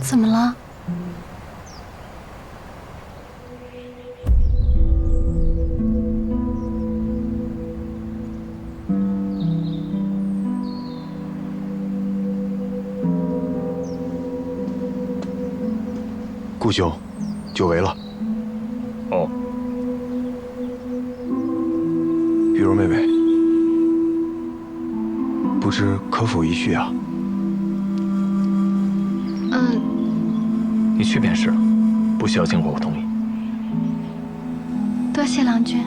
怎么了？顾兄，久违了。哦，玉茹妹妹，不知可否一叙啊？你去便是了，不需要经过我同意。多谢郎君。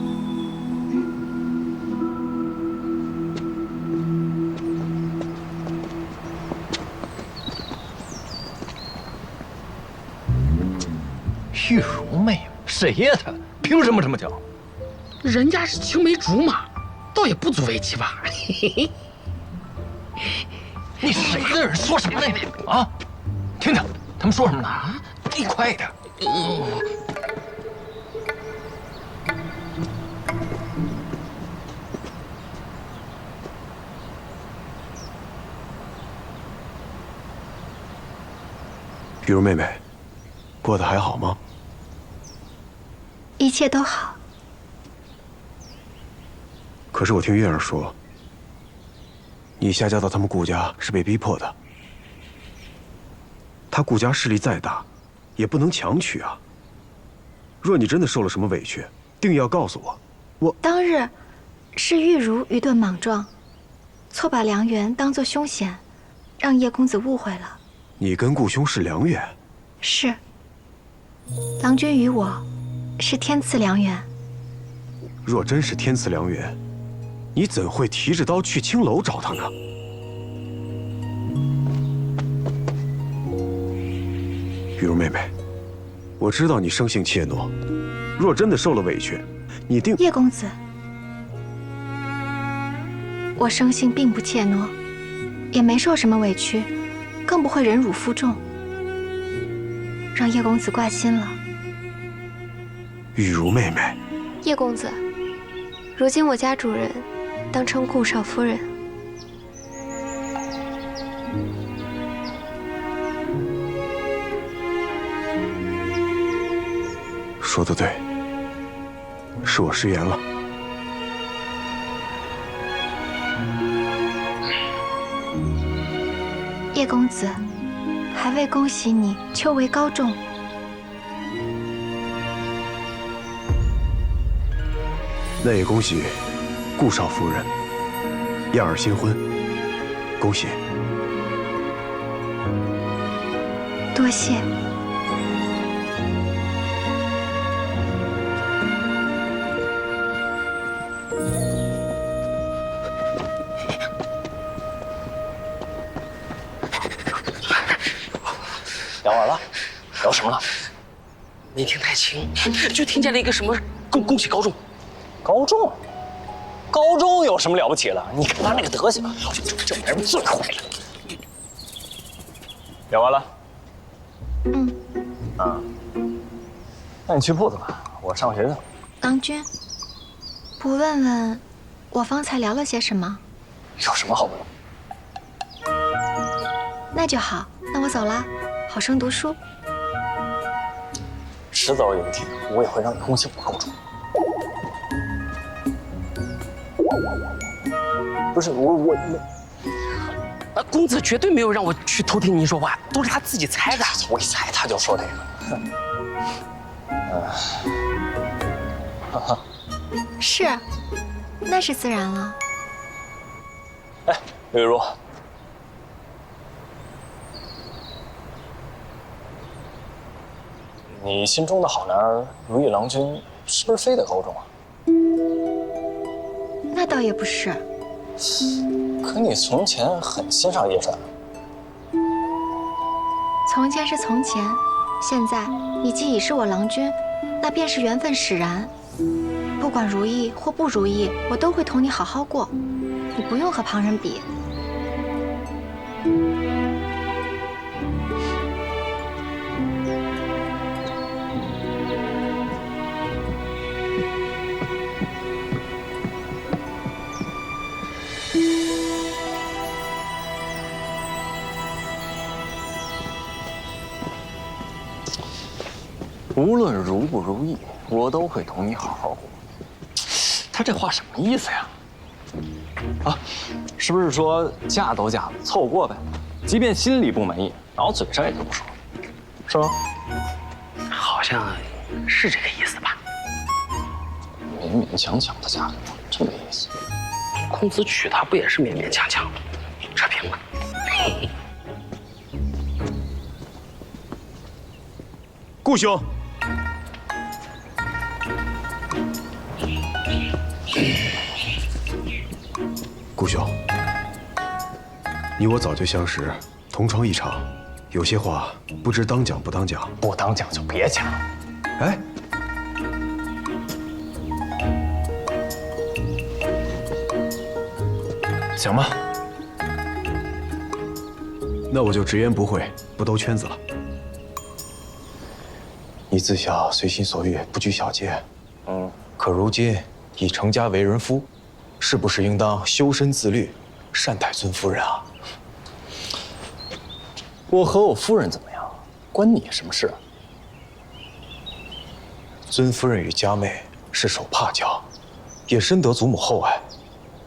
玉茹妹妹，谁呀她？凭什么这么叫？人家是青梅竹马，倒也不足为奇吧？你谁的人说什么呢你？啊，听听他们说什么呢？你快点。玉茹妹妹，过得还好吗？一切都好。可是我听月儿说，你下嫁到他们顾家是被逼迫的。他顾家势力再大，也不能强娶啊。若你真的受了什么委屈，定要告诉我。当日是玉茹愚钝莽撞，错把良缘当作凶险，让叶公子误会了。你跟顾兄是良缘？是。郎君与我是天赐良缘。若真是天赐良缘，你怎会提着刀去青楼找他呢？玉茹妹妹，我知道你生性怯懦，若真的受了委屈，你定……叶公子，我生性并不怯懦，也没受什么委屈，更不会忍辱负重，让叶公子挂心了。玉茹妹妹，叶公子，如今我家主人当称顾少夫人。说得对，是我失言了。叶公子，还未恭喜你秋闱高中。那也恭喜顾少夫人燕儿新婚，恭喜！多谢。聊完了，聊什么了？没听太清，就听见了一个什么恭喜高中。高中，高中有什么了不起了？你看他那个德行，这玩意儿最坏了。聊完了。啊，那你去铺子吧，我上学去了。郎君，不问问我方才聊了些什么？有什么好问？那就好，那我走了，好生读书。迟早有一天，我也会让你恭喜我高中。不是我，公子绝对没有让我去偷听您说话，都是他自己猜的。我一猜他就说这个。是，那是自然了。哎，玉茹，你心中的好男儿如意郎君，是不是非得高中啊？那倒也不是。可你从前很欣赏叶传。从前是从前，现在你既已是我郎君，那便是缘分使然。不管如意或不如意，我都会同你好好过。你不用和旁人比。无论如不如意，我都会同你好好过。他这话什么意思呀？啊，是不是说嫁都嫁了，凑合过呗？即便心里不满意，然后嘴上也就不说，是吗？好像是这个意思吧？勉勉强强的嫁给我，真没意思。公子娶她不也是勉勉强强吗？扯平了。顾兄，顾兄，你我早就相识，同窗一场，有些话不知当讲不当讲。不当讲就别讲。哎，行吧，那我就直言不讳，不兜圈子了。你自小随心所欲，不拘小节，可如今已成家为人夫，是不是应当修身自律，善待尊夫人啊？我和我夫人怎么样，关你什么事啊？尊夫人与佳妹是手帕交，也深得祖母厚爱。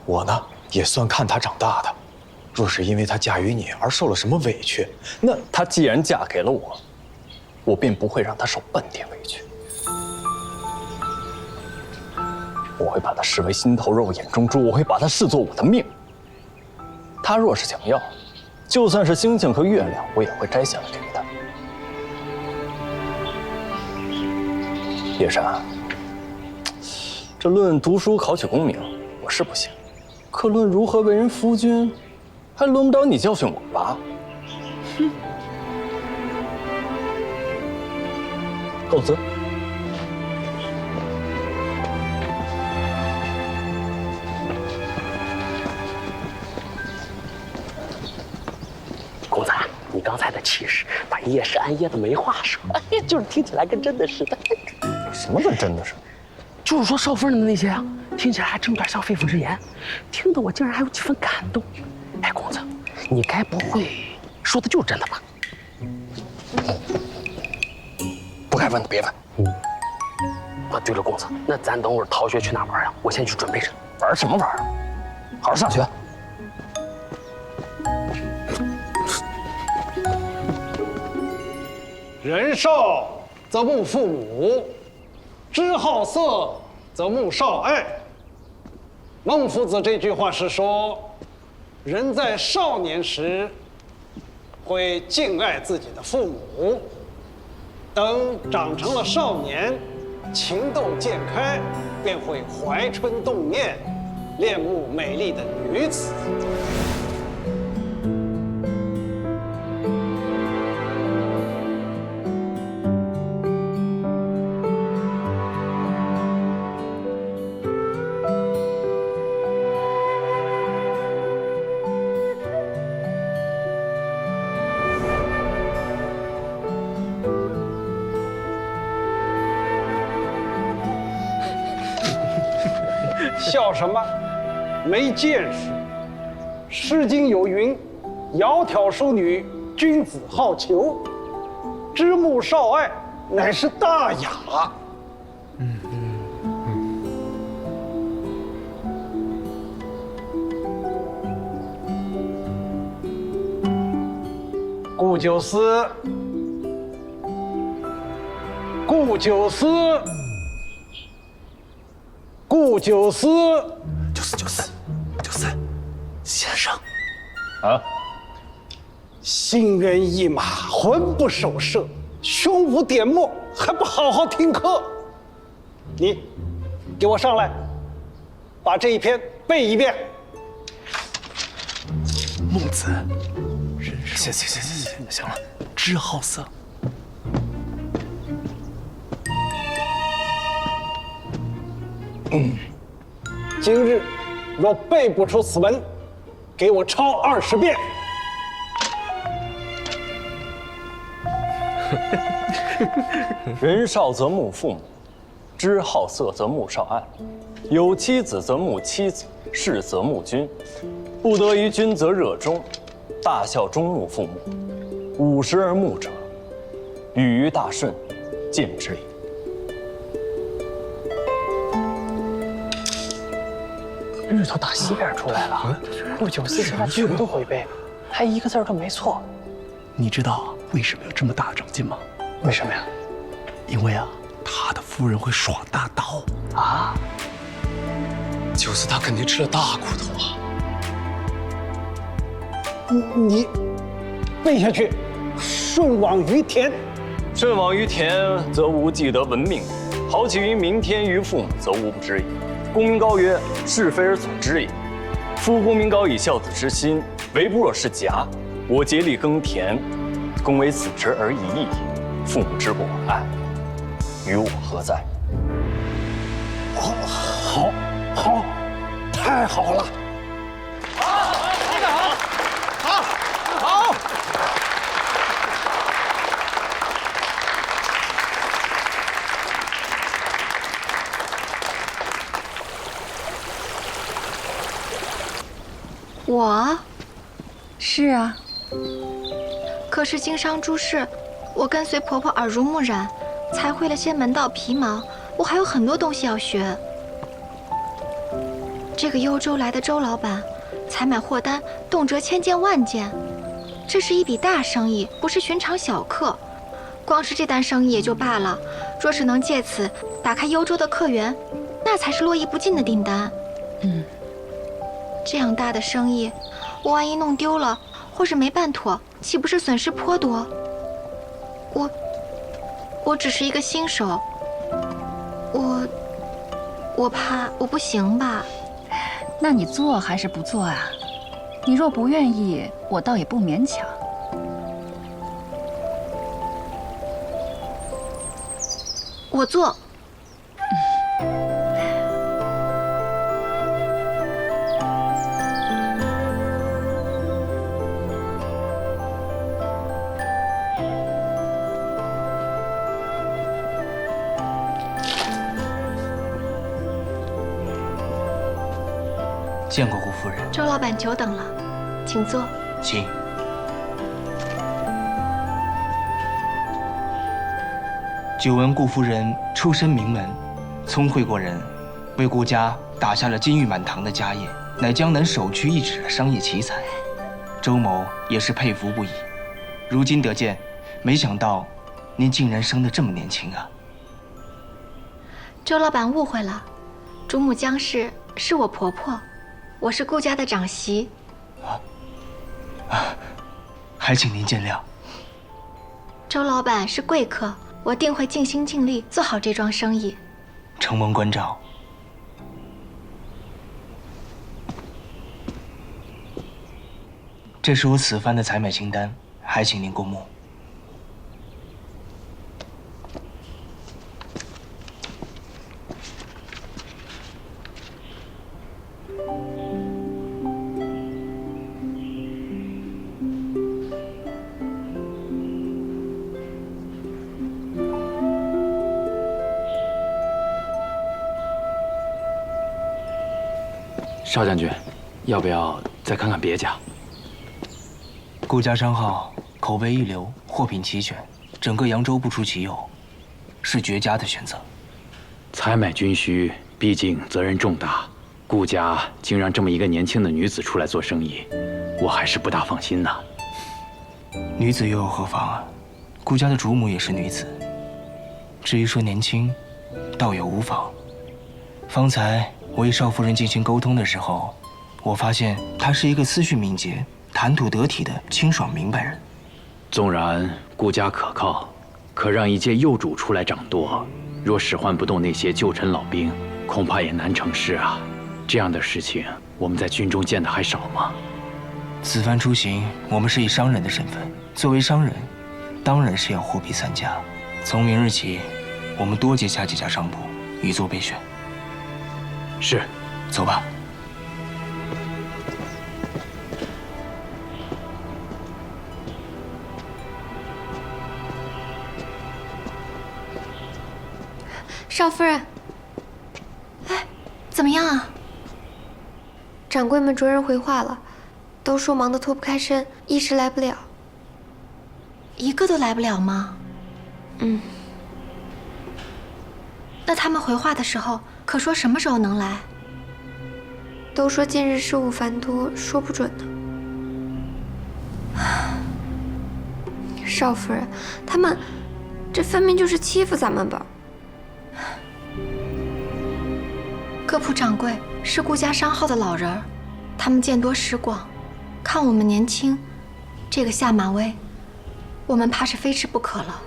我呢，也算看她长大的。若是因为她嫁于你而受了什么委屈，那她既然嫁给了我，我便不会让她受半点委屈。我会把她视为心头肉、眼中珠，我会把她视作我的命。她若是想要，就算是星星和月亮，我也会摘下来给她。叶珊，这论读书考取功名，我是不行；可论如何为人夫君，还轮不着你教训我吧？哼！告辞。公子，你刚才的气势，把叶氏安噎的没话说，就是听起来跟真的似的。什么跟真的似的？就是说少夫人的那些啊，听起来还真有点像肺腑之言，听得我竟然还有几分感动。哎，公子，你该不会说的就是真的吧？不该问的别问。啊，对了，公子，那咱等会儿逃学去哪玩呀？我先去准备着。玩什么玩？好好上学。人少则慕父母，知好色则慕少爱。孟夫子这句话是说，人在少年时会敬爱自己的父母，等长成了少年，情窦渐开，便会怀春动念，恋慕美丽的女子。笑什么？没见识！《诗经》有云：“窈窕淑女，君子好逑。”知慕少爱，乃是大雅。顾九思，顾九思。顾九思，94，先生，啊，心猿意马，魂不守舍，胸无点墨，还不好好听课？你，给我上来，把这一篇背一遍。孟子，行了，知好色。今日若背不出此文，给我抄20遍。人少则慕父母，知好色则慕少爱。有妻子则慕妻子，士则慕君。不得于君则热衷，大孝忠慕父母。50而慕者，与于大顺，见之矣。日头打西边出来了，不久四十他全都会背，还一个字都没错。你知道为什么有这么大的长进吗？为什么呀？因为啊，他的夫人会耍大刀啊！九思他肯定吃了大苦头啊！你背下去，顺往于田。顺往于田，则无既得闻命；豪气于民天于父，则无不知矣。公民高曰：“是非而所知也。”夫公民高以孝子之心，为不若是甲。我竭力耕田，公为子之而已矣。父母之过爱，于我何在？好，太好了！我，是啊，可是经商诸事，我跟随婆婆耳濡目染，才会了些门道皮毛，我还有很多东西要学。这个幽州来的周老板，采买货单动辄千件万件，这是一笔大生意，不是寻常小客。光是这单生意也就罢了，若是能借此打开幽州的客源，那才是络绎不尽的订单。这样大的生意，我万一弄丢了，或是没办妥，岂不是损失颇多？我只是一个新手，我怕我不行吧？那你做还是不做啊？你若不愿意，我倒也不勉强。我做。见过顾夫人。周老板久等了，请坐。请。久闻顾夫人出身名门，聪慧过人，为顾家打下了金玉满堂的家业，乃江南首屈一指的商业奇才。周某也是佩服不已。如今得见，没想到您竟然生得这么年轻啊！周老板误会了，主母江氏是我婆婆。我是顾家的长媳，还请您见谅。周老板是贵客，我定会尽心尽力做好这桩生意。承蒙关照。这是我此番的采买清单，还请您过目。邵将军，要不要再看看别家？顾家商号口碑一流，货品齐全，整个扬州不出其右，是绝佳的选择。采买军需，毕竟责任重大，顾家竟让这么一个年轻的女子出来做生意，我还是不大放心呐。女子又有何妨啊？顾家的主母也是女子。至于说年轻，倒也无妨。方才我与邵夫人进行沟通的时候，我发现她是一个思绪敏捷、谈吐得体的清爽明白人。纵然顾家可靠，可让一介幼主出来掌舵，若使唤不动那些旧臣老兵，恐怕也难成事啊。这样的事情，我们在军中见的还少吗？此番出行，我们是以商人的身份，作为商人，当然是要货比三家。从明日起，我们多接洽几家商铺，以作备选。是，走吧。少夫人，哎，怎么样啊？掌柜们着人回话了，都说忙得脱不开身，一时来不了。一个都来不了吗？那他们回话的时候，可说什么时候能来？都都说近日事务繁多，说不准呢。少夫人，他们这分明就是欺负咱们吧？各铺掌柜是顾家商号的老人儿，他们见多识广，看我们年轻，这个下马威，我们怕是非吃不可了。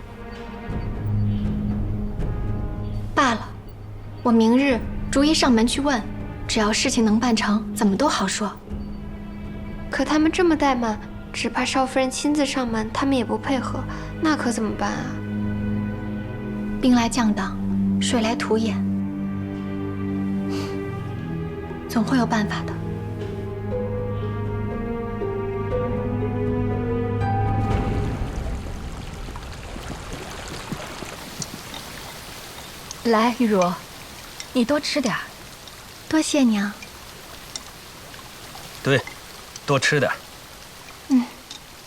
罢了，我明日逐一上门去问，只要事情能办成，怎么都好说。可他们这么怠慢，只怕少夫人亲自上门，他们也不配合，那可怎么办啊？兵来将挡，水来土掩，总会有办法的。来，玉茹，你多吃点儿。多谢娘。对，多吃点。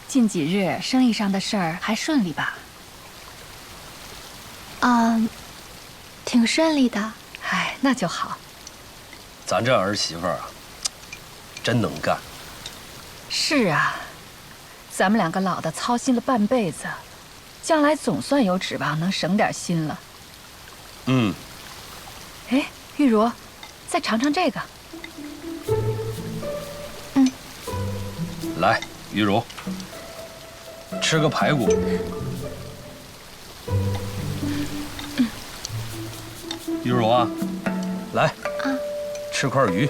近几日生意上的事儿还顺利吧？挺顺利的。哎，那就好。咱这儿媳妇儿啊，真能干。是啊，咱们两个老的操心了半辈子，将来总算有指望能省点心了。嗯。哎，玉茹，再尝尝这个。来，玉茹，吃个排骨。玉茹啊，来，吃块鱼。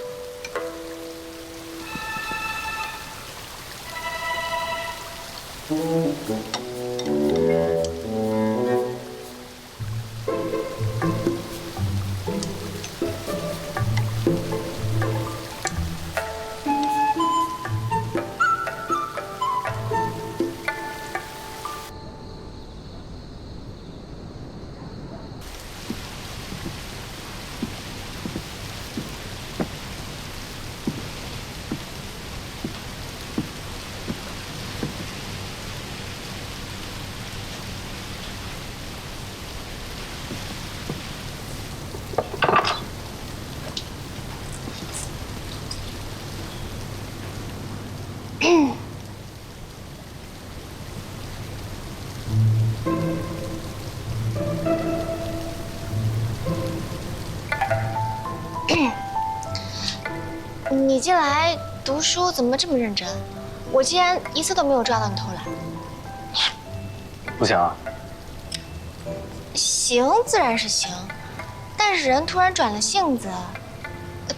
你近来读书怎么这么认真？我竟然一次都没有抓到你偷懒。不行啊。行自然是行，但是人突然转了性子，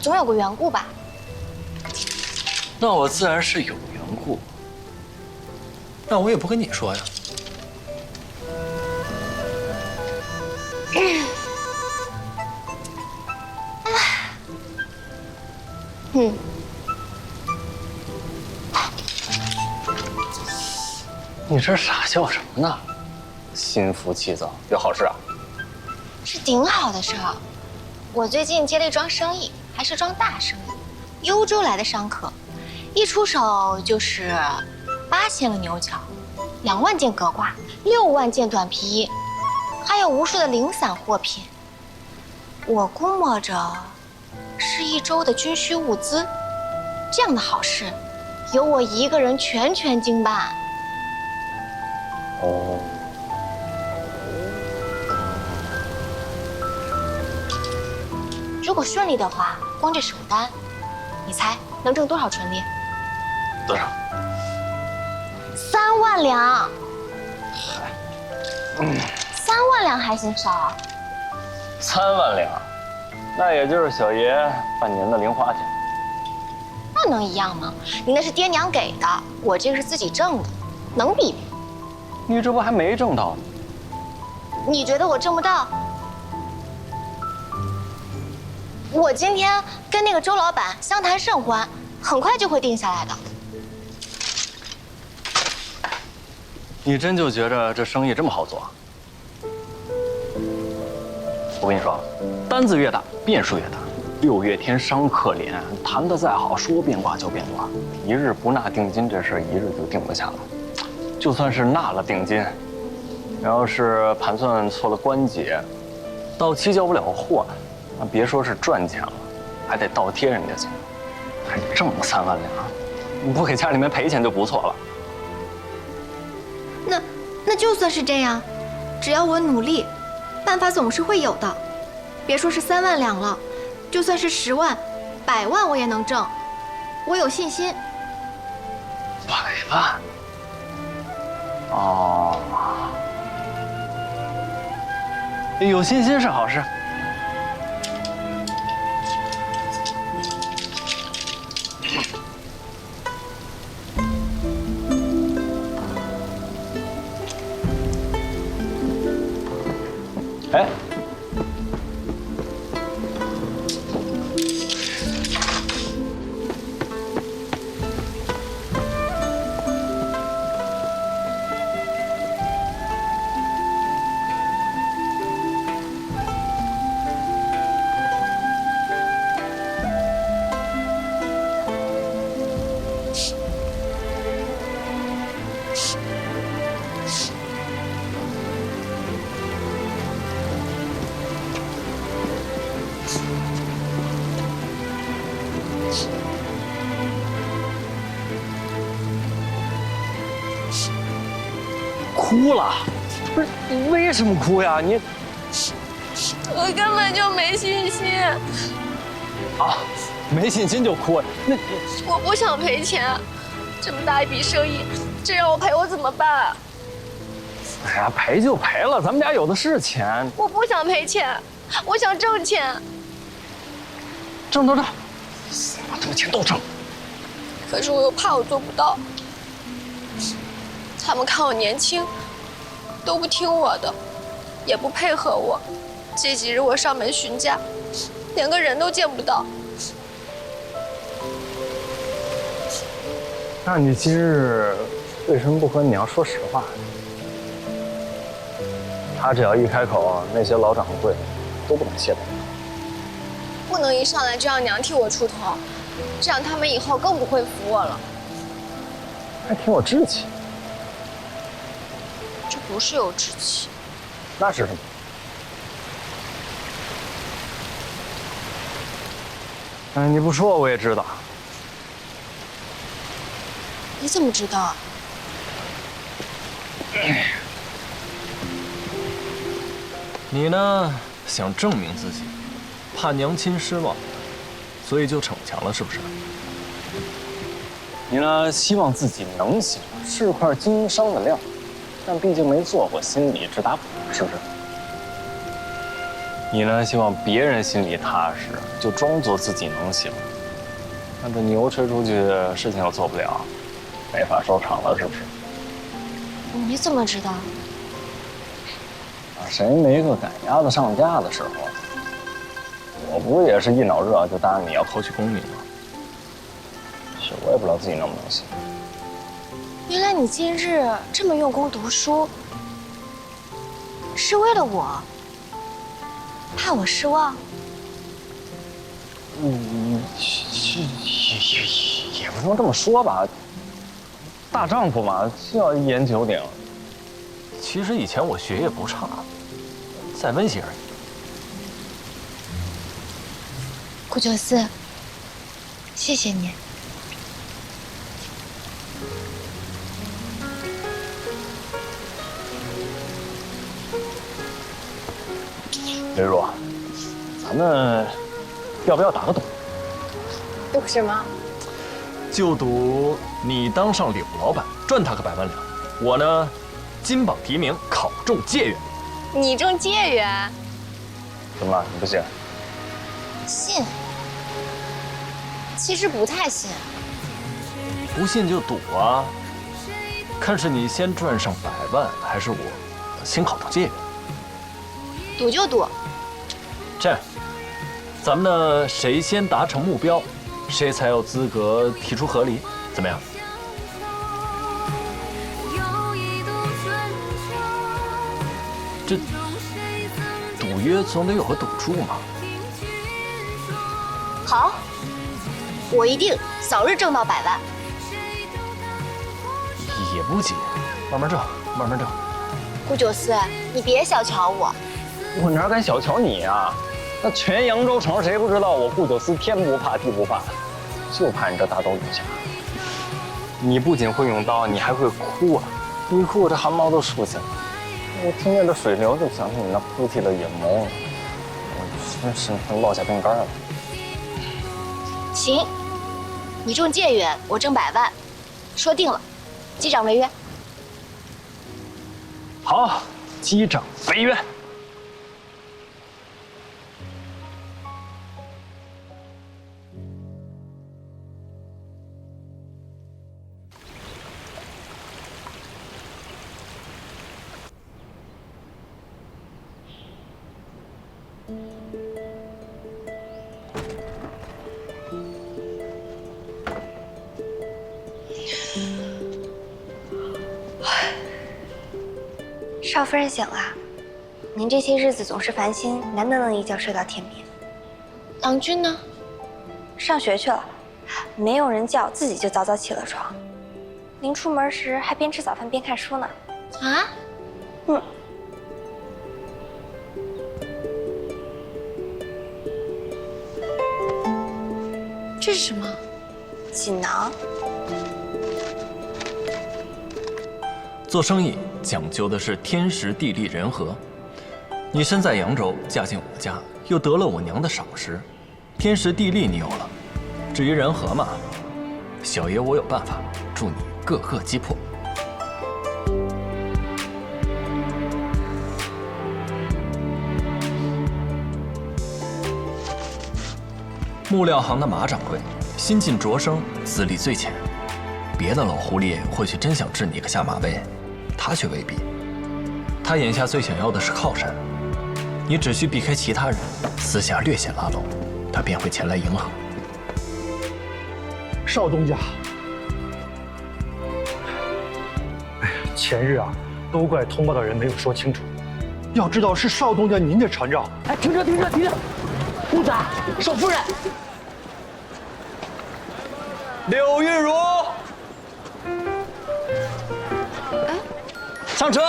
总有个缘故吧？那我自然是有缘故，那我也不跟你说呀。你这傻笑什么呢？心浮气躁，有好事啊？是顶好的事儿。我最近接了一桩生意，还是桩大生意，幽州来的商客，一出手就是8000个牛角，2万件革褂，6万件短皮衣，还有无数的零散货品。我估摸着是1周的军需物资。这样的好事，由我一个人全权经办。哦。如果顺利的话，光这首单，你猜能挣多少纯利？多少？3万两。3万两还嫌少？3万两，那也就是小爷半年的零花钱。那能一样吗？你那是爹娘给的，我这个是自己挣的，能比吗？你这不还没挣到呢？你觉得我挣不到？我今天跟那个周老板相谈甚欢，很快就会定下来的。你真就觉着这生意这么好做？我跟你说，单子越大，变数越大。6月天商客连，谈得再好，说变卦就变卦。一日不纳定金，这事一日就定不下来。就算是纳了定金，要是盘算错了关节，到期交不了货，那别说是赚钱了，还得倒贴人家去。还挣了3万两，你不给家里面赔钱就不错了。那就算是这样，只要我努力，办法总是会有的。别说是3万两了，就算是10万、100万，我也能挣。我有信心。100万？哦，有信心是好事。哎，哭了？不是，你为什么哭呀？你我根本就没信心。啊，没信心就哭？那我不想赔钱，这么大一笔生意，这让我赔我怎么办？哎呀，赔就赔了，咱们俩有的是钱。我不想赔钱，我想挣钱。挣，把这个钱都挣。可是我又怕我做不到，他们看我年轻，都不听我的，也不配合我。这几日我上门询价，连个人都见不到。那你今日为什么不和你娘说实话？他只要一开口，那些老掌柜都不能懈怠。不能一上来就让娘替我出头，这样他们以后更不会服我了。还挺有志气。这不是有志气，那是什么？哎，你不说我也知道。你怎么知道啊？你呢，想证明自己，怕娘亲失望，所以就逞强了，是不是？你呢，希望自己能行，是块经商的料，但毕竟没做过，心里直打鼓，是不是？你呢，希望别人心里踏实，就装作自己能行，但这牛吹出去，事情又做不了，没法收场了，是不是？你怎么知道？谁没个赶鸭子上架的时候？我不也是一脑热就答应你要扣取功名吗？是我也不知道自己能不能行。原来你今日这么用功读书，是为了我，怕我失望？也不能这么说吧。大丈夫嘛，就要一言九鼎。其实以前我学业不差，再温习而已。顾九思，谢谢你。刘若，咱们要不要打个赌？赌什么？就赌你当上柳老板，赚他个100万两，我呢，金榜题名，考中解元。你中解元？怎么了？你不信？信？其实不太信。不信就赌啊，看是你先赚上100万，还是我先考中解元。赌就赌。这样，咱们呢，谁先达成目标，谁才有资格提出和离，怎么样？这赌约总得有个赌注嘛。好，我一定早日挣到100万。也不急，慢慢挣，慢慢挣。顾九思，你别小瞧我。我哪敢小瞧你啊？那全扬州城谁不知道我顾九思天不怕地不怕？就怕你这大斗女侠。你不仅会用刀，你还会哭啊！一哭这汗毛都竖起来了。我听见这水流就想起你那扑涕的眼眸，我真是落下病根了。行，你中借元，我挣100万，说定了，击掌违约。好，击掌违约。少夫人醒了，您这些日子总是烦心，难得能一觉睡到天明。郎君呢？上学去了，没有人叫，自己就早早起了床。临出门时还边吃早饭边看书呢。啊？嗯。这是什么？锦囊。做生意讲究的是天时地利人和。你身在扬州，嫁进我家，又得了我娘的赏识，天时地利你有了。至于人和嘛，小爷我有办法，助你各个击破。木料行的马掌柜，新晋擢升，资历最浅。别的老狐狸或许真想置你个下马威，他却未必。他眼下最想要的是靠山，你只需避开其他人，私下略显拉拢，他便会前来迎合。少东家，哎呀，前日啊，都怪通报的人没有说清楚。要知道是少东家您的传召。哎，停车，停车，停车！公子，少夫人。柳玉茹，上车。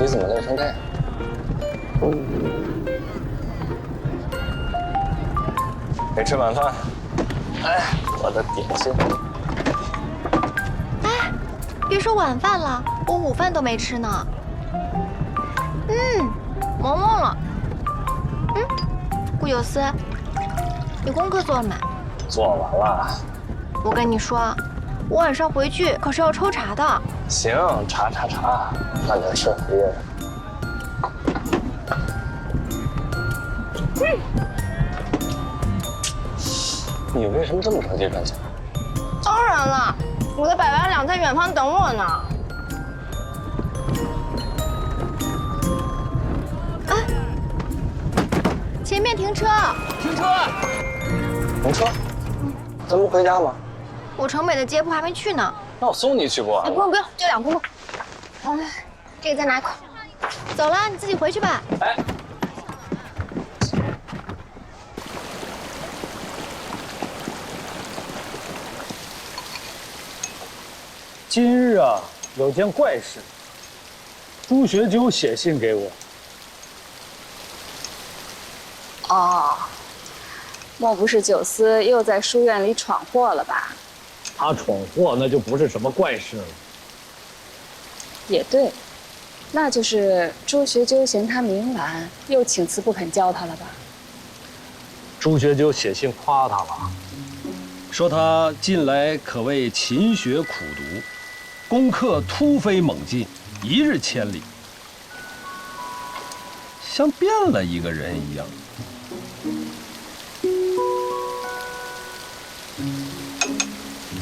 你怎么累成这样？没吃晚饭？哎，我的点心。哎，别说晚饭了，我午饭都没吃呢。萌萌了。顾有司，你功课做了没？做完了。我跟你说，我晚上回去可是要抽查的。行，查，慢点吃，别噎着。你为什么这么着急赚钱？当然了，我的100万两在远方等我呢。哎，前面停车！停车！停车！咱不回家吗？我城北的街铺还没去呢。那我送你去不？哎，不用，就2公路。哎，这个再拿一块。走了，你自己回去吧。哎。今日啊，有件怪事。朱学究写信给我。哦，莫不是九思又在书院里闯祸了吧？他闯祸那就不是什么怪事了。也对，那就是朱学究嫌他冥顽，又请辞不肯教他了吧？朱学究写信夸他了，说他近来可谓勤学苦读，功课突飞猛进，一日千里，像变了一个人一样。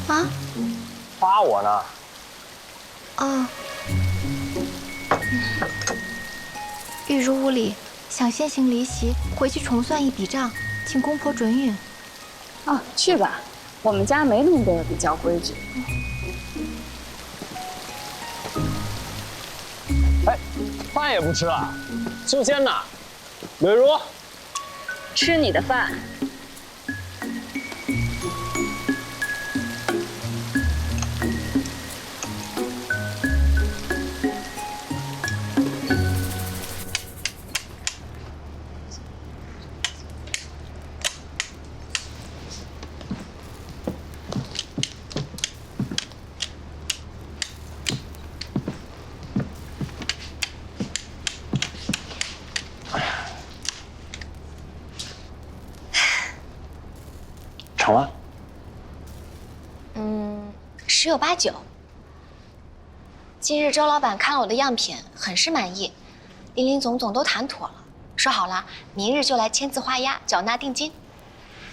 啊？夸我呢？啊。玉如无礼，想先行离席，回去重算一笔账，请公婆准允。啊，去吧，我们家没那么多的比较规矩。哎，饭也不吃了，修仙呢？柳如，吃你的饭。成了？十有八九。今日周老板看了我的样品，很是满意，林林总总都谈妥了，说好了，明日就来签字画押，缴纳定金。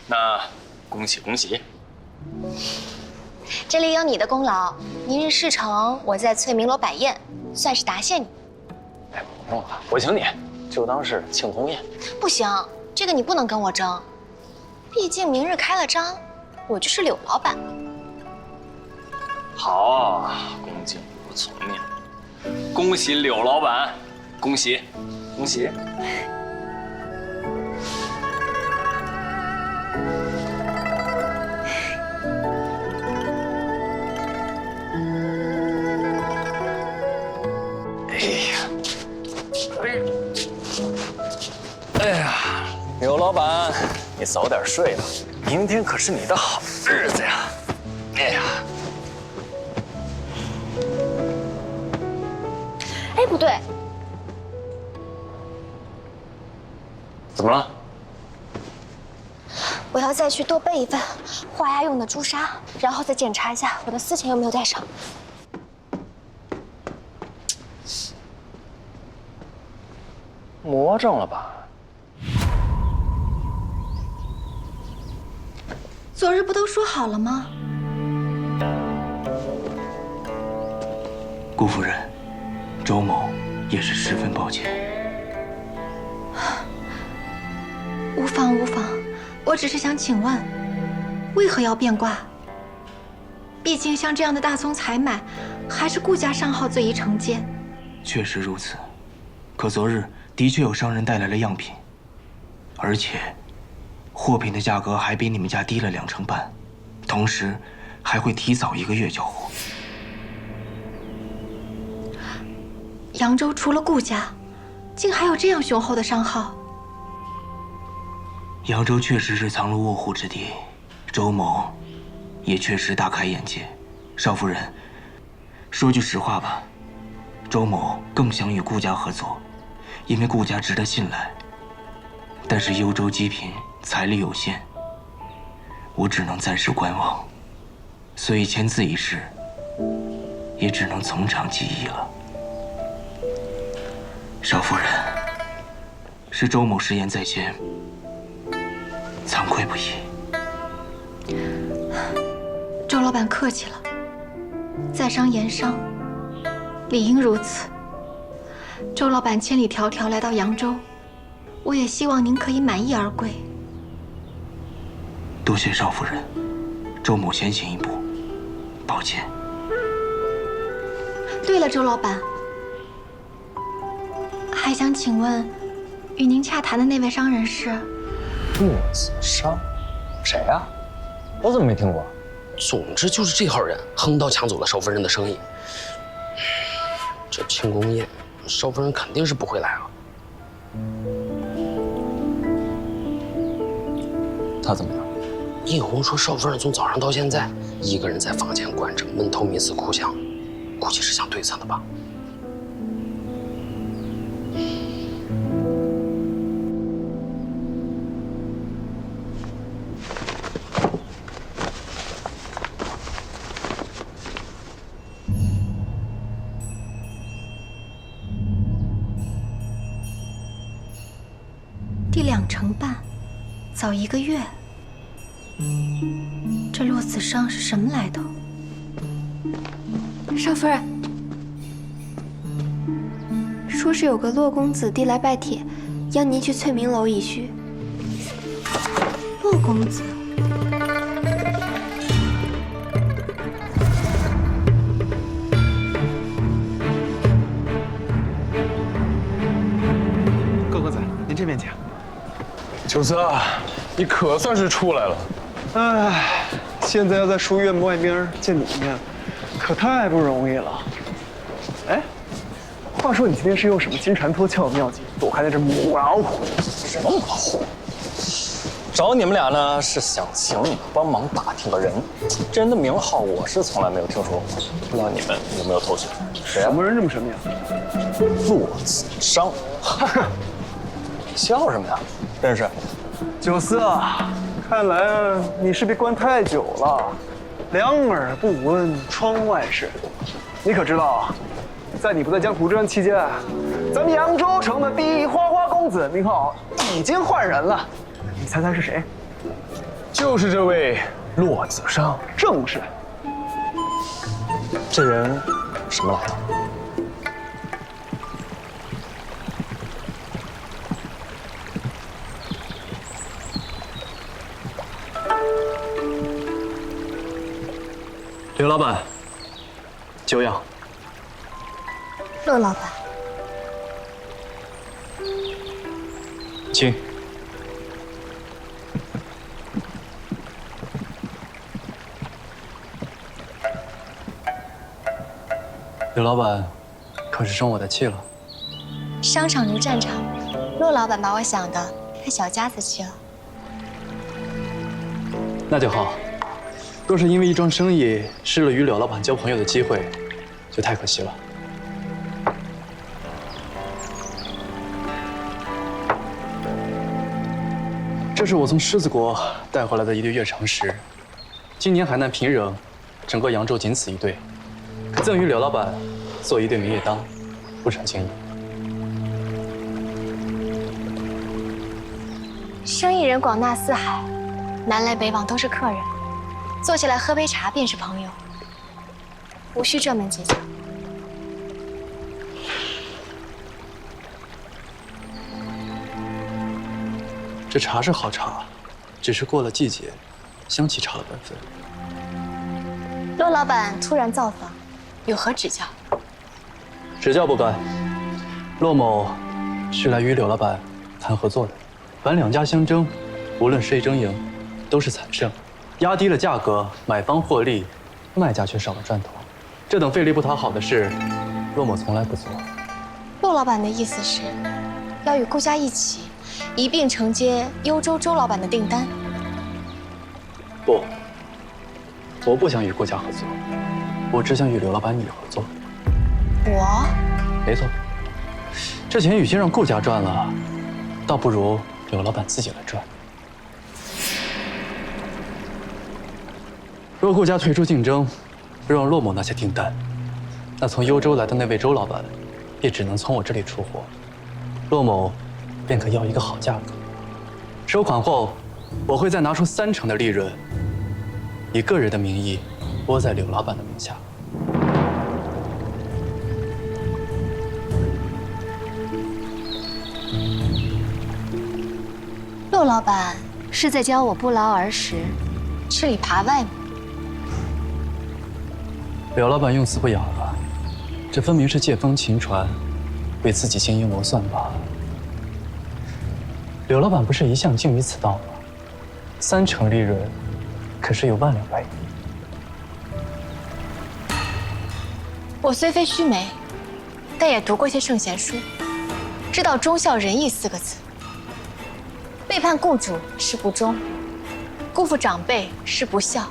那恭喜恭喜！这里有你的功劳，明日事成，我在翠明楼摆宴，算是答谢你。哎，不用了，我请你，就当是庆功宴。不行，这个你不能跟我争，毕竟明日开了张，我就是柳老板了。好，恭敬不从命，恭喜柳老板，恭喜，恭喜！哎呀，柳老板，你早点睡吧，明天可是你的好日子呀！哎呀，哎，不对，怎么了？我要再去多备一份画押用的朱砂，然后再检查一下我的私钱有没有带上。魔怔了吧？昨日不都说好了吗？顾夫人，周某也是十分抱歉。无妨无妨，我只是想请问，为何要变卦？毕竟像这样的大宗采买，还是顾家商号最宜承接。确实如此，可昨日的确有商人带来了样品，而且货品的价格还比你们家低了2成半，同时还会提早1个月交货。扬州除了顾家，竟还有这样雄厚的商号。扬州确实是藏龙卧虎之地，周某也确实大开眼界。少夫人，说句实话吧，周某更想与顾家合作，因为顾家值得信赖。但是幽州积贫，财力有限，我只能暂时观望，所以签字一事也只能从长计议了。少夫人，是周某失言在先，惭愧不已。周老板客气了，在商言商，理应如此。周老板千里迢迢来到扬州，我也希望您可以满意而归。多谢少夫人，周某先行一步，抱歉。对了，周老板，还想请问，与您洽谈的那位商人是？陆子商，谁呀？我怎么没听过？总之就是这号人，横刀抢走了少夫人的生意。这庆功宴，少夫人肯定是不会来了。他怎么样？叶红说，少夫人从早上到现在，一个人在房间关着，闷头冥思苦想，估计是想对策的吧。低2成半，早1个月。这骆子商是什么来头？少夫人，说是有个骆公子递来拜帖，邀您去翠明楼一叙。骆公子，高公子，您这边请。九思啊，你可算是出来了。哎，现在要在书院外面见你一面，可太不容易了。哎，话说你今天是用什么金蝉脱壳的妙计躲开了这母老虎？什么老虎？找你们俩呢，是想请你们帮忙打听个人。这人的名号我是从来没有听说过，不知道你们有没有头绪？谁啊？什么人这么神秘啊？骆子商。你笑什么呀？认识？九思啊，看来啊，你是被关太久了，两耳不闻窗外事。你可知道啊，在你不在江湖之战期间，咱们扬州城的第一花花公子名号已经换人了。你猜猜是谁？就是这位骆子商。正是。这人什么来头？刘老板，久仰。骆老板，请。刘老板，可是生我的气了？商场如战场，骆老板把我想的太小家子气了。那就好。若是因为一桩生意失了与柳老板交朋友的机会，就太可惜了。这是我从狮子国带回来的一对月长石，今年海难平仍，整个扬州仅此一对，赠与柳老板做一对明月当，不成轻易。生意人广纳四海，南来北往都是客人。坐下来喝杯茶便是朋友，无需这门结交。这茶是好茶，只是过了季节，香气差了半分。骆老板突然造访，有何指教？指教不敢。骆某是来与柳老板谈合作的，凡两家相争，无论谁争赢，都是惨胜。压低了价格，买方获利，卖家却少了赚头。这等费力不讨好的事，骆某从来不做。骆老板的意思是，要与顾家一起，一并承接幽州周老板的订单。不，我不想与顾家合作，我只想与柳老板你合作。我？没错，这钱与其让顾家赚了，倒不如柳老板自己来赚。若顾家退出竞争，不让骆某拿下订单，那从幽州来的那位周老板，也只能从我这里出货，骆某便可要一个好价格。收款后，我会再拿出30%的利润，以个人的名义拨在柳老板的名下。骆老板是在教我不劳而食，吃里扒外吗？柳老板用词不雅了，这分明是借风秦传，为自己经营谋算罢了。柳老板不是一向精于此道吗？30%利润，可是有万两白银。我虽非须眉，但也读过些圣贤书，知道忠孝仁义4个字。背叛雇主是不忠，辜负长辈是不孝，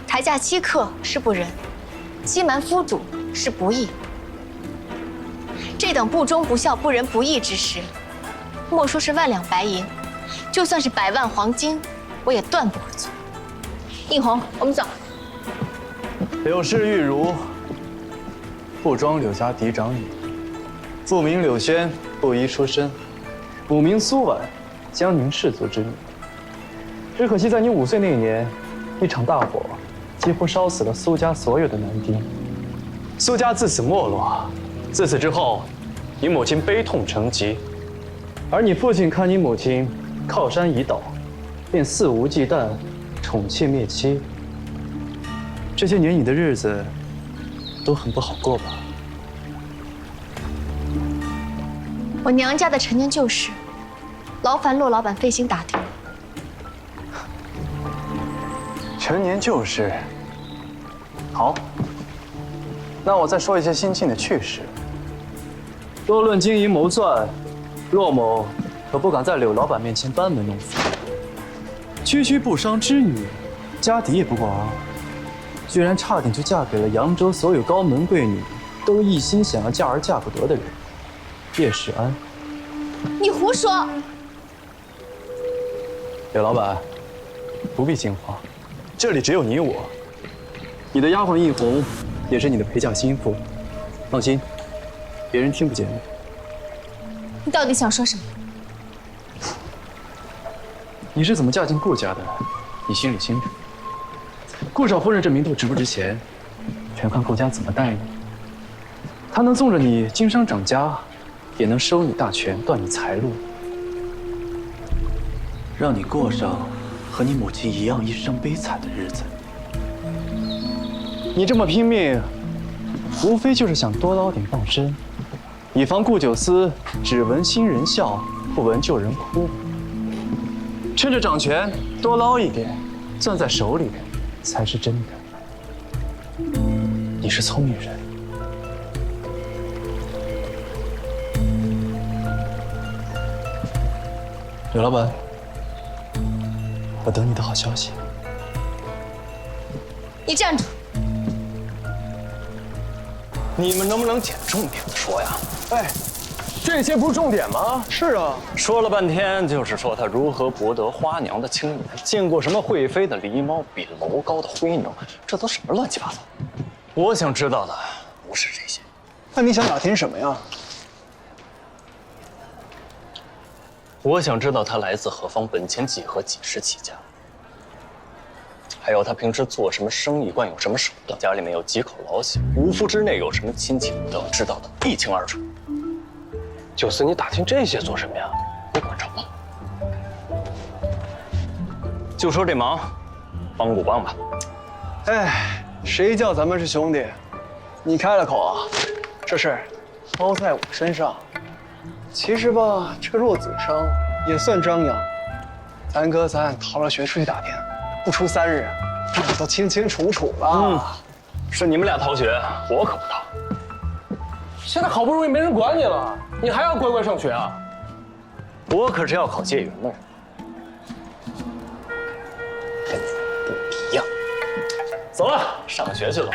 抬价欺客是不仁，欺瞒夫主是不义。这等不忠不孝不仁不义之事，莫说是万两白银，就算是100万黄金，我也断不会做。应红，我们走。柳氏玉茹，不庄柳家嫡长女，父名柳轩，不宜出身；母名苏婉，江宁氏族之女。只可惜在你5岁那年，一场大火几乎烧死了苏家所有的男丁，苏家自此没落。自此之后，你母亲悲痛成疾，而你父亲看你母亲靠山倚倒，便肆无忌惮宠妾灭妻。这些年你的日子都很不好过吧？我娘家的陈年旧事，劳烦骆老板费心打听。陈年旧事。好，那我再说一些新进的趣事。若论经营谋算，骆某可不敢在柳老板面前班门弄斧。区区不商之女，家底也不广，居然差点就嫁给了扬州所有高门贵女都一心想要嫁而嫁不得的人叶世安。你胡说！柳老板，不必惊慌，这里只有你我。你的丫鬟易红也是你的陪嫁心腹，放心，别人听不见你。你到底想说什么？你是怎么嫁进顾家的，你心里清楚。顾少夫人这名头值不值钱，全看顾家怎么待你。他能纵着你经商长家，也能收你大权，断你财路，让你过上和你母亲一样一生悲惨的日子。你这么拼命，无非就是想多捞点傍身，以防顾九思只闻新人笑，不闻旧人哭。趁着掌权，多捞一点，攥在手里才是真的。你是聪明人。柳老板，我等你的好消息。你站住！你们能不能捡重点的说呀？哎，这些不是重点吗？是啊，说了半天就是说他如何博得花娘的青睐，见过什么会飞的狸猫，比楼高的灰牛，这都什么乱七八糟？我想知道的不是这些。那你想打听什么呀？我想知道他来自何方，本钱几何，几时起家，还有他平时做什么生意，惯有什么手段，家里面有几口老小，5夫之内有什么亲戚，都要知道的一清二楚。九思，你打听这些做什么呀？你管着吗？就说这忙，帮不帮吧？哎，谁叫咱们是兄弟？你开了口啊，这事儿包在我身上。其实吧，这个弱子商也算张扬。咱哥咱逃了学出去打听，不出3日，都清清楚楚了。是你们俩逃学，我可不逃。现在好不容易没人管你了，你还要乖乖上学啊？我可是要考解元的人，跟你不一样。走了，上学去了。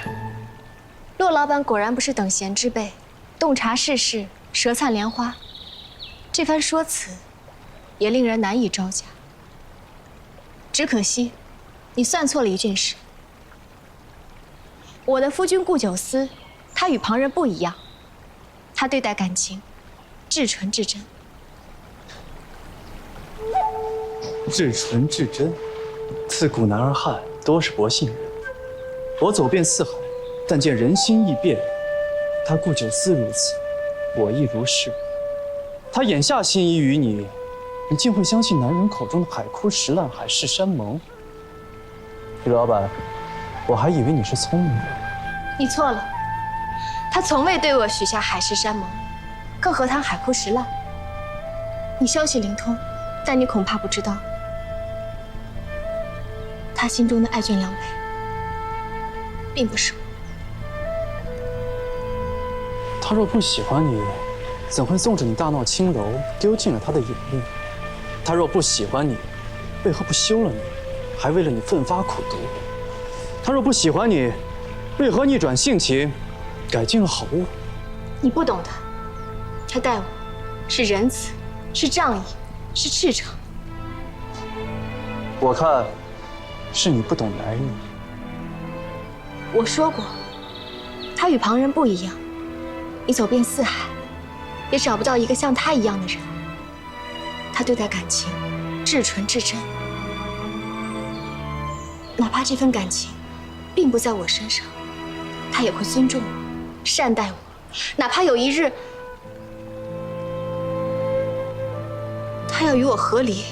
骆老板果然不是等闲之辈，洞察世事，舌灿莲花。这番说辞，也令人难以招架。只可惜，你算错了一件事。我的夫君顾九思，他与旁人不一样，他对待感情，至纯至真。至纯至真，自古男儿汉多是薄幸人。我走遍四海，但见人心易变。他顾九思如此，我亦如是。他眼下心仪于你，你竟会相信男人口中的海枯石烂、海誓山盟？李老板，我还以为你是聪明人。你错了，他从未对我许下海誓山盟，更何谈海枯石烂。你消息灵通，但你恐怕不知道，他心中的爱眷良配，并不是我。他若不喜欢你，怎会纵着你大闹青楼，丢尽了他的眼力？他若不喜欢你，为何不休了你，还为了你奋发苦读？他若不喜欢你，为何逆转性情，改进了好物？你不懂他，他待我是仁慈，是仗义，是赤诚。我看，是你不懂男人。我说过，他与旁人不一样，你走遍四海，也找不到一个像他一样的人。他对待感情，至纯至真，哪怕这份感情并不在我身上，他也会尊重我，善待我。哪怕有一日他要与我和离，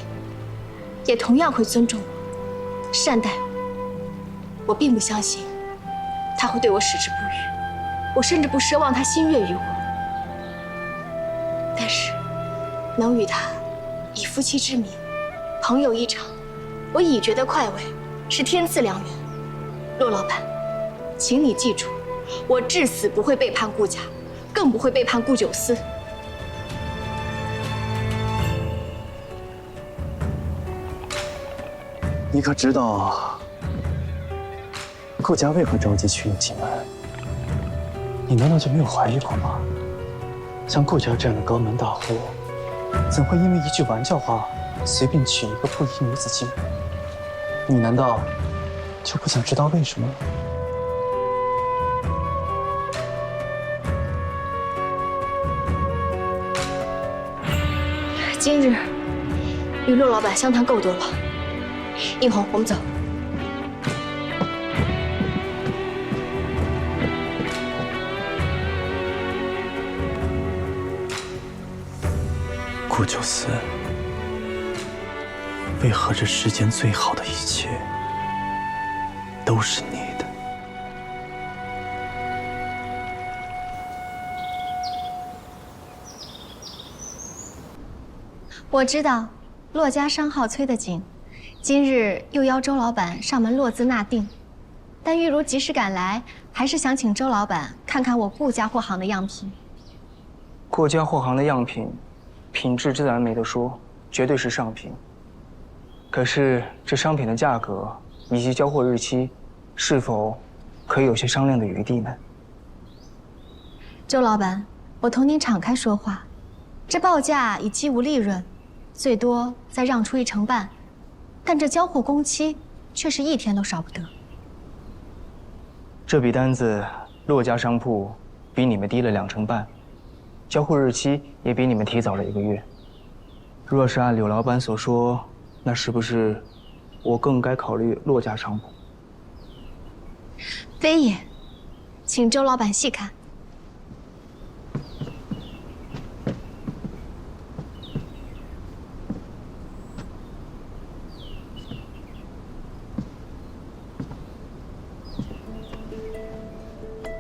也同样会尊重我，善待我。我并不相信他会对我矢志不渝，我甚至不奢望他心悦于我。但是，能与他以夫妻之名，朋友一场，我已觉得快慰，是天赐良缘。骆老板，请你记住，我至死不会背叛顾家，更不会背叛顾九思。你可知道顾家为何着急娶你进门？你难道就没有怀疑过吗？像顾家这样的高门大户，怎会因为一句玩笑话随便娶一个布衣女子进门？你难道就不想知道为什么？今日与陆老板相谈够多了，应红，我们走。顾九思，为何这世间最好的一切都是你的？我知道，骆家商号崔的紧，今日又邀周老板上门落资纳定，但玉如及时赶来，还是想请周老板看看我顾家货行的样品。顾家货行的样品，品质自然没得说，绝对是上品。可是这商品的价格以及交货日期，是否可以有些商量的余地呢？周老板，我同您敞开说话，这报价已几无利润。最多再让出1成半，但这交货工期却是1天都少不得。这笔单子，骆家商铺比你们低了2成半，交货日期也比你们提早了1个月。若是按柳老板所说，那是不是我更该考虑骆家商铺？非也，请周老板细看。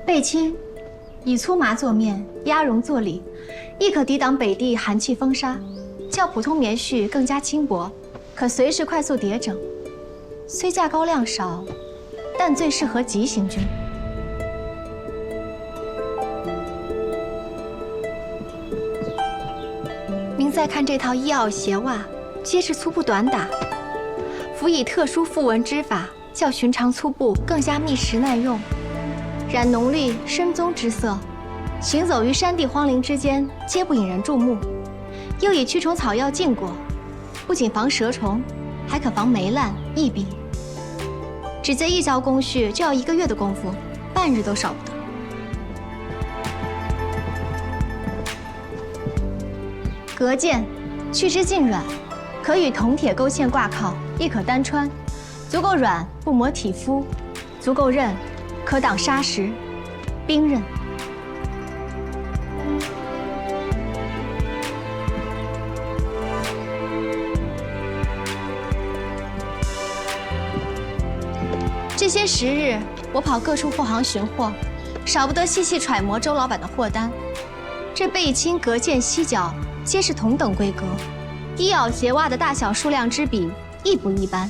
贝青，以粗麻做面，鸭绒做里，亦可抵挡北地寒气风沙，较普通棉絮更加轻薄，可随时快速叠整。虽价高量少，但最适合急行军。您再看这套衣袄鞋袜，皆是粗布短打，辅以特殊复纹织法，较寻常粗布更加密实耐用。染浓绿深棕之色，行走于山地荒林之间，皆不引人注目。又以驱虫草药浸过，不仅防蛇虫，还可防霉烂疫病。只这一招工序就要1个月的功夫，半日都少不得。隔件，去之尽软，可与铜铁勾芡挂靠，亦可单穿，足够软不磨体肤，足够韧。可挡砂石、冰刃。这些时日，我跑各处货行寻货，少不得细细揣摩周老板的货单。这背青、隔件、犀角，皆是同等规格，衣袄鞋袜的大小数量之比亦不一般，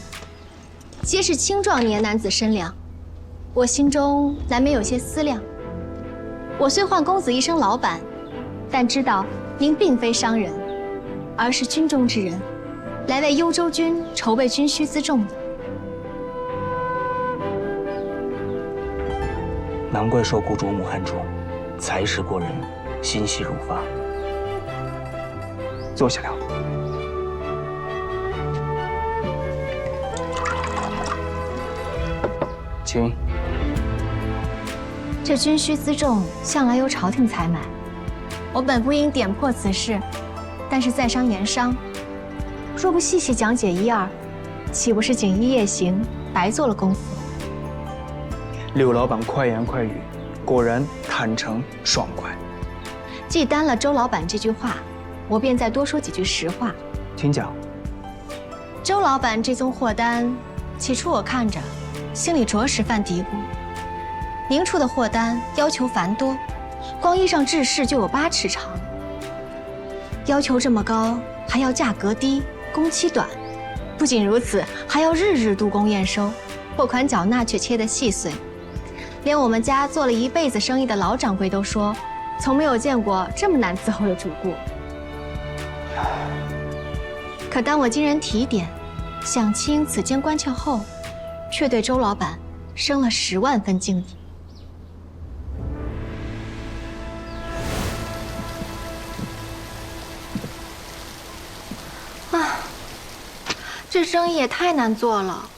皆是青壮年男子身量。我心中难免有些思量。我虽唤公子一声老板，但知道您并非商人，而是军中之人，来为幽州军筹备军需辎重的。难怪说顾主母汉主，才识过人，心细如发。坐下聊。请。这军需辎重向来由朝廷采买，我本不应点破此事，但是在商言商，若不细细讲解一二，岂不是锦衣夜行，白做了功夫？柳老板快言快语，果然坦诚爽快。既担了周老板这句话，我便再多说几句实话。请讲。周老板这宗货单，起初我看着，心里着实犯嘀咕。您出的货单要求繁多，光衣上制式就有8尺长。要求这么高，还要价格低，工期短。不仅如此，还要日日督工验收，货款缴纳却切得细碎。连我们家做了1辈子生意的老掌柜都说，从没有见过这么难伺候的主顾。可当我经人提点，想清此间关窍后，却对周老板生了10万分敬意。这生意也太难做了，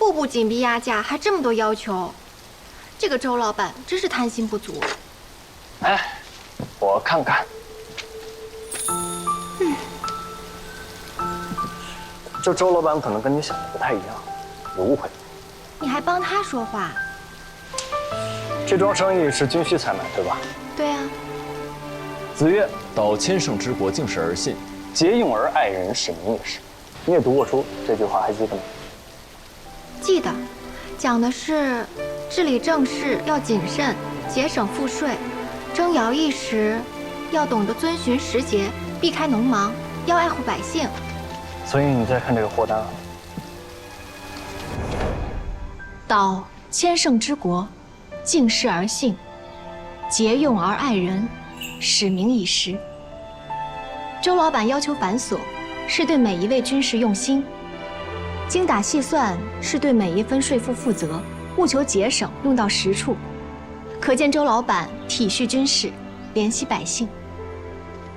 步步紧逼压价，还这么多要求，这个周老板真是贪心不足。哎，我看看。这周老板可能跟你想的不太一样，有误会。你还帮他说话？这桩生意是军需采买，对吧？对啊。子曰：“道千乘之国，敬事而信，节用而爱人，使民也是。”你也读过书，这句话还记得吗？记得，讲的是治理政事要谨慎，节省赋税；征徭役时要懂得遵循时节，避开农忙，要爱护百姓。所以你在看这个货单啊？道千乘之国，敬事而信，节用而爱人，使民以时。周老板要求繁琐，是对每一位军士用心；精打细算，是对每一分税赋负责，务求节省用到实处。可见周老板体恤军士，怜惜百姓。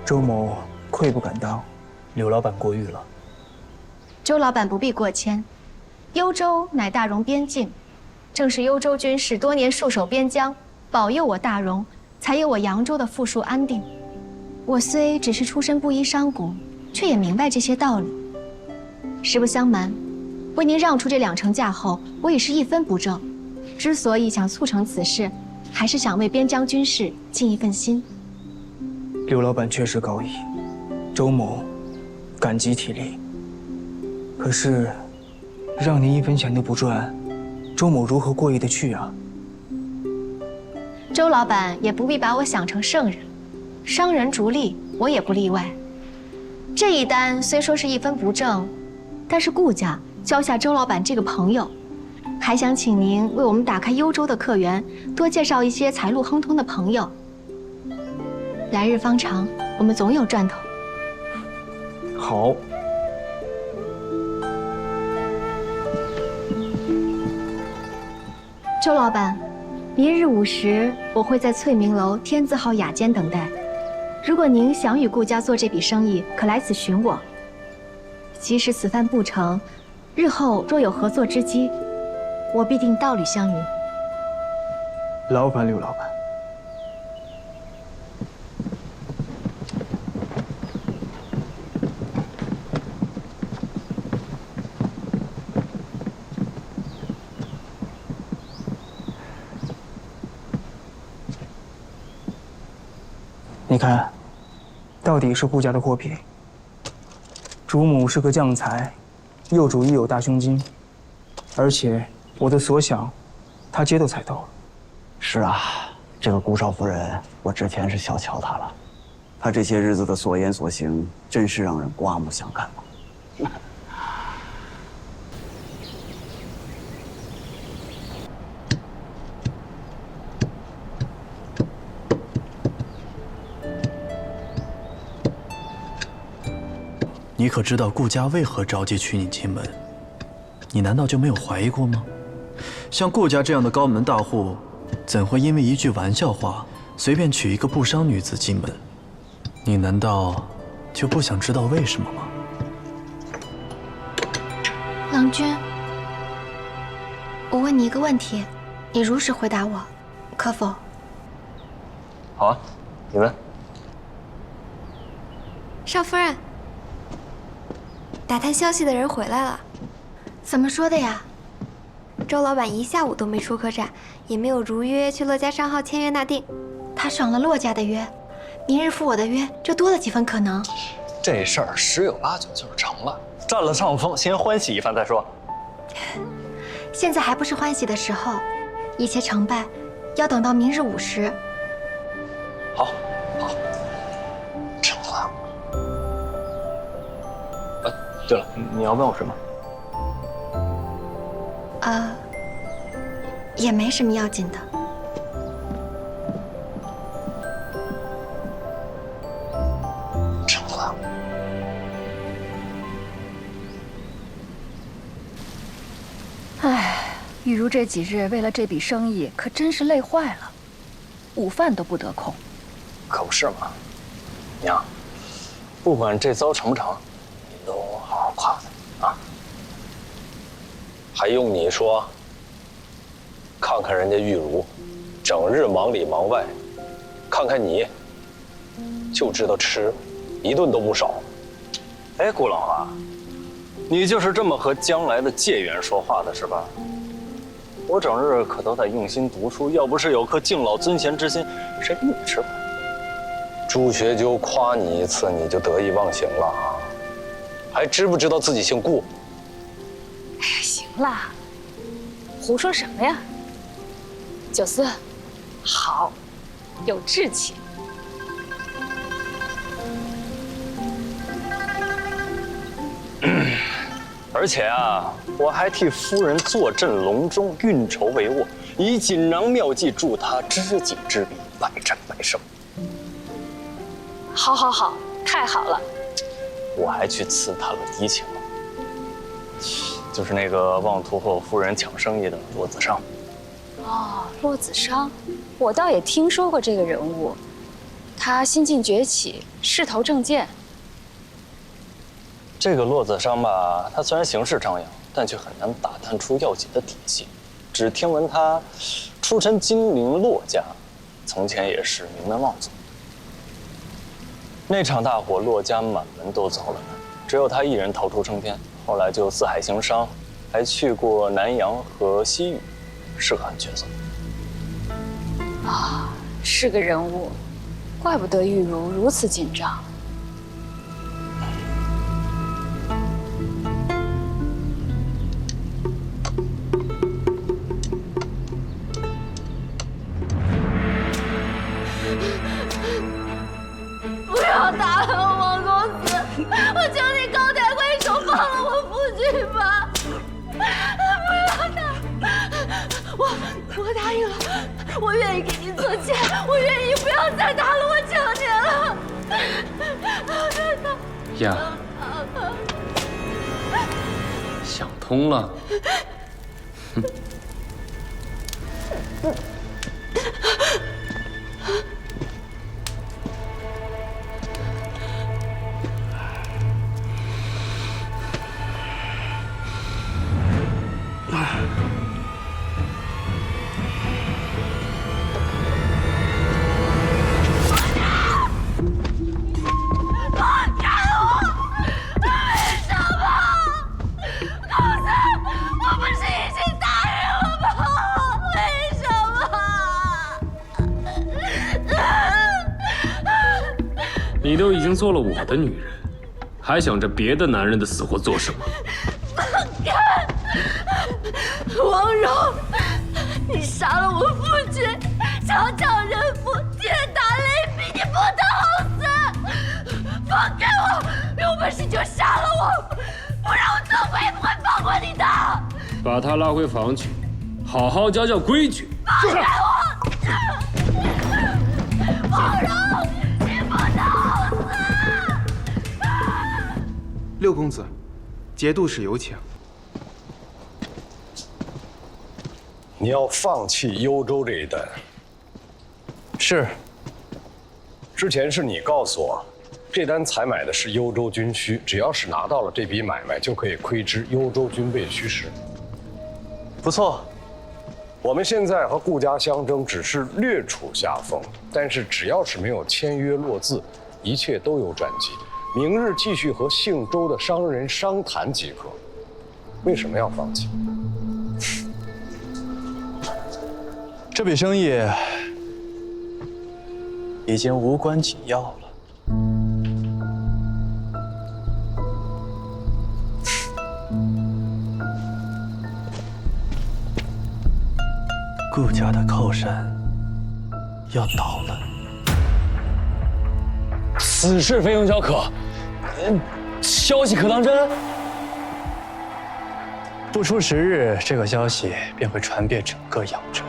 周某愧不敢当，柳老板过誉了。周老板不必过谦，幽州乃大戎边境，正是幽州军士多年戍守边疆，保佑我大戎，才有我扬州的富庶安定。我虽只是出身布衣商贾，却也明白这些道理。实不相瞒，为您让出这2成价后，我已是一分不挣。之所以想促成此事，还是想为边疆军士尽一份心。柳老板确实高义，周某感激体力。可是，让您一分钱都不赚，周某如何过意得去啊？周老板也不必把我想成圣人，商人逐利，我也不例外。这一单虽说是一分不挣，但是顾家交下周老板这个朋友，还想请您为我们打开幽州的客源，多介绍一些财路亨通的朋友。来日方长，我们总有赚头。好。周老板，明日午时，我会在翠明楼天字号雅间等待。如果您想与顾家做这笔生意，可来此寻我。即使此番不成，日后若有合作之机，我必定道侣相迎。劳烦柳老板。你看，到底是顾家的货品。主母是个将才，幼主亦有大胸襟，而且我的所想，他皆都猜到了。是啊，这个顾少夫人，我之前是小瞧她了，她这些日子的所言所行，真是让人刮目相看呐。你可知道顾家为何着急娶你进门？你难道就没有怀疑过吗？像顾家这样的高门大户，怎会因为一句玩笑话，随便娶一个不商女子进门？你难道就不想知道为什么吗？郎君，我问你一个问题，你如实回答我，可否？好啊，你问。少夫人。打探消息的人回来了，怎么说的呀？周老板一下午都没出客栈，也没有如约去骆家商号签约纳定。他爽了骆家的约，明日赴我的约，这多了几分可能。这事儿10有8、9就是成了，占了上风，先欢喜一番再说。现在还不是欢喜的时候，一切成败要等到明日午时。好，好，成了。对了，你要问我什么？也没什么要紧的。成了。唉，玉茹这几日为了这笔生意，可真是累坏了，午饭都不得空。可不是嘛，娘，不管这遭成不成，你都好好夸他啊。还用你说？看看人家玉茹，整日忙里忙外，看看你，就知道吃，一顿都不少。哎，顾老华，你就是这么和将来的解元说话的是吧？我整日可都在用心读书，要不是有颗敬老尊贤之心，谁给你吃饭？朱学究夸你一次，你就得意忘形了啊？还知不知道自己姓顾？哎呀，行了，胡说什么呀？九思，好，有志气。而且啊，我还替夫人坐镇隆中，运筹帷幄，以锦囊妙计助她知己知彼，百战百胜。好，好，好，太好了！我还去刺探了敌情，就是那个妄图和我夫人抢生意的骆子商。哦，骆子商，我倒也听说过这个人物，他新晋崛起，势头正健。这个骆子商吧，他虽然行事张扬，但却很难打探出要紧的底细。只听闻他出身金陵骆家，从前也是名门望族。那场大火，骆家满门都遭了难，只有他一人逃出升天。后来就四海行商，还去过南阳和西域，是个狠角色。啊，是个人物，怪不得玉茹如此紧张。不要打了我，王公子！我求你高抬贵手，放了我夫君吧！不要打！我答应了，我愿意给您做妾，我愿意，不要再打了，我求您了！呀，想通了。哼。你都已经做了我的女人，还想着别的男人的死活做什么？放开！王蓉，你杀了我父亲，强抢人妇，天打雷劈，你不得好死！放开我！有本事就杀了我，不然我怎么也不会放过你的！把她拉回房去，好好教教规矩。放开我！王蓉，你不得好死！六公子，节度使有请。你要放弃幽州这一单。是。之前是你告诉我，这单采买的是幽州军需，只要是拿到了这笔买卖，就可以窥知幽州军备虚实。不错。我们现在和顾家相争，只是略处下风，但是只要是没有签约落字，一切都有转机。明日继续和姓周的商人商谈即可。为什么要放弃？这笔生意已经无关紧要了。顾家的靠山要倒了。此事非同小可，消息可当真？不出10日，这个消息便会传遍整个扬州。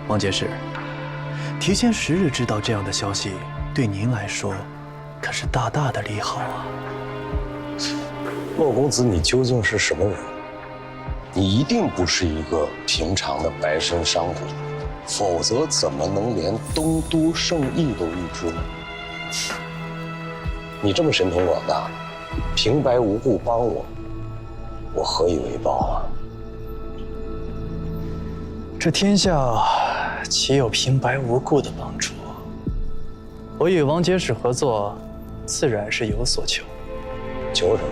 王节士，提前10日知道这样的消息，对您来说可是大大的利好啊。骆公子，你究竟是什么人？你一定不是一个平常的白身商贾，否则怎么能连东都圣意都预知呢？你这么神通广大，平白无故帮我，我何以为报啊？这天下岂有平白无故的帮助？我与王节使合作，自然是有所求。求什么？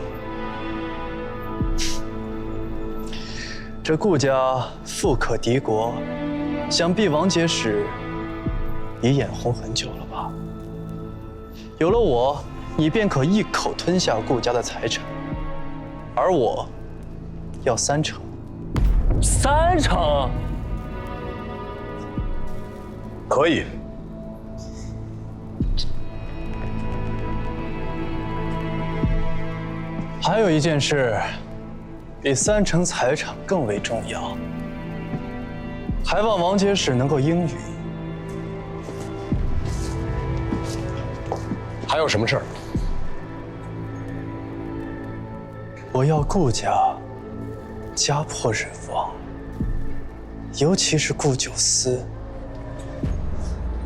这顾家富可敌国，想必王节使已眼红很久了吧？有了我，你便可一口吞下顾家的财产，而我要3成。3成？可以。还有一件事，比3成财产更为重要，还望王节使能够应允。还有什么事儿？我要顾家家破人亡，尤其是顾九思，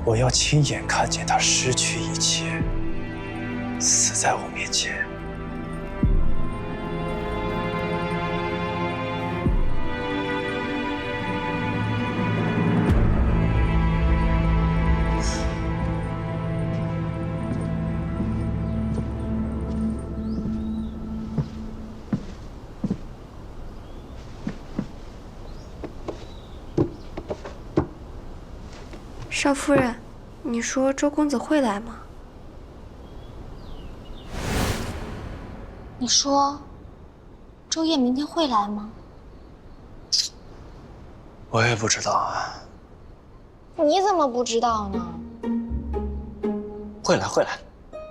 我要亲眼看见他失去一切，死在我面前。少夫人，你说周公子会来吗？你说，周烨明天会来吗？我也不知道啊。你怎么不知道呢？会来会来，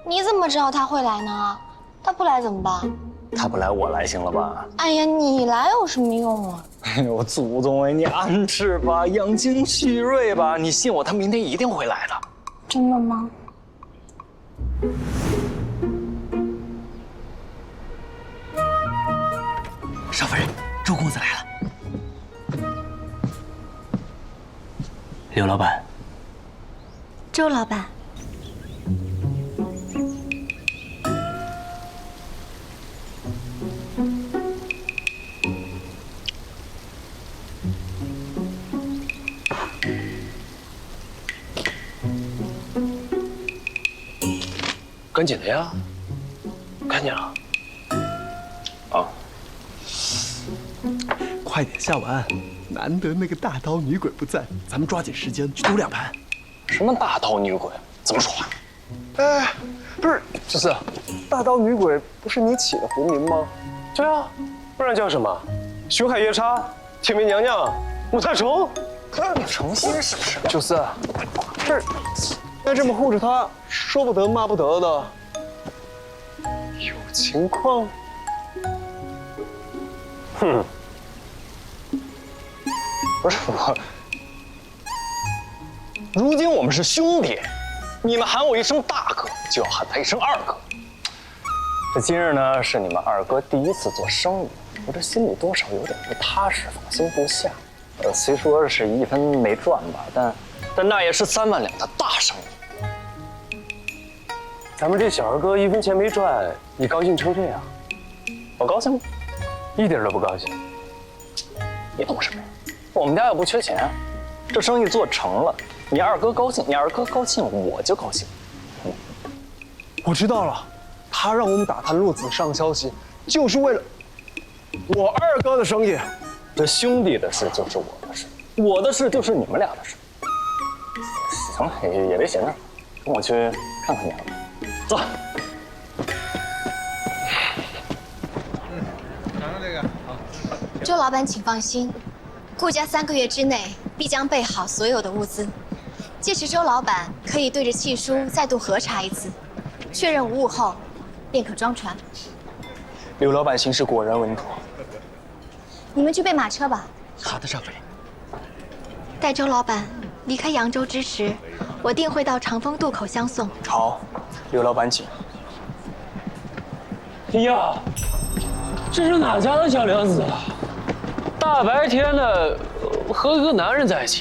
你怎么知道他会来呢？他不来怎么办？他不来我来行了吧？哎呀，你来有什么用啊？哎呦，祖宗哎，你安置吧，养精蓄锐吧，你信我，他明天一定会来的。真的吗？少夫人，周公子来了。刘老板，周老板，赶紧的呀，看见了。啊，快点下完，难得那个大刀女鬼不在，咱们抓紧时间去赌2盘。什么大刀女鬼？怎么说话？哎，不是，九思，大刀女鬼不是你起的俗名吗？对啊，不然叫什么？熊海夜叉、天媚娘娘、母太虫。你诚心是不是？九思，是，再这么护着他，说不得骂不得的。有情况？哼，不是我。如今我们是兄弟，你们喊我一声大哥，就要喊他一声二哥。这今日呢，是你们二哥第一次做生意，我这心里多少有点不踏实，放心不下。虽说是1分没赚吧，但那也是3万两的大生意。咱们这小二哥1分钱没赚，你高兴成这样？我高兴吗？一点都不高兴。你懂什么呀？我们家又不缺钱，这生意做成了，你二哥高兴，你二哥高兴，我就高兴。我知道了，他让我们打探陆子上消息，就是为了我二哥的生意。这兄弟的事就是我的事，我的事就是你们俩的事。行了，也别闲着，跟我去看看娘了。走。尝尝这个。好。周老板，请放心，顾家3个月之内必将备好所有的物资，届时周老板可以对着契书再度核查一次，确认无误后，便可装船。刘老板行事果然稳妥。你们去备马车吧。好的，少夫人。待周老板离开扬州之时，我定会到长风渡口相送。好，刘老板请。哎呀，这是哪家的小娘子啊？大白天的和一个男人在一起。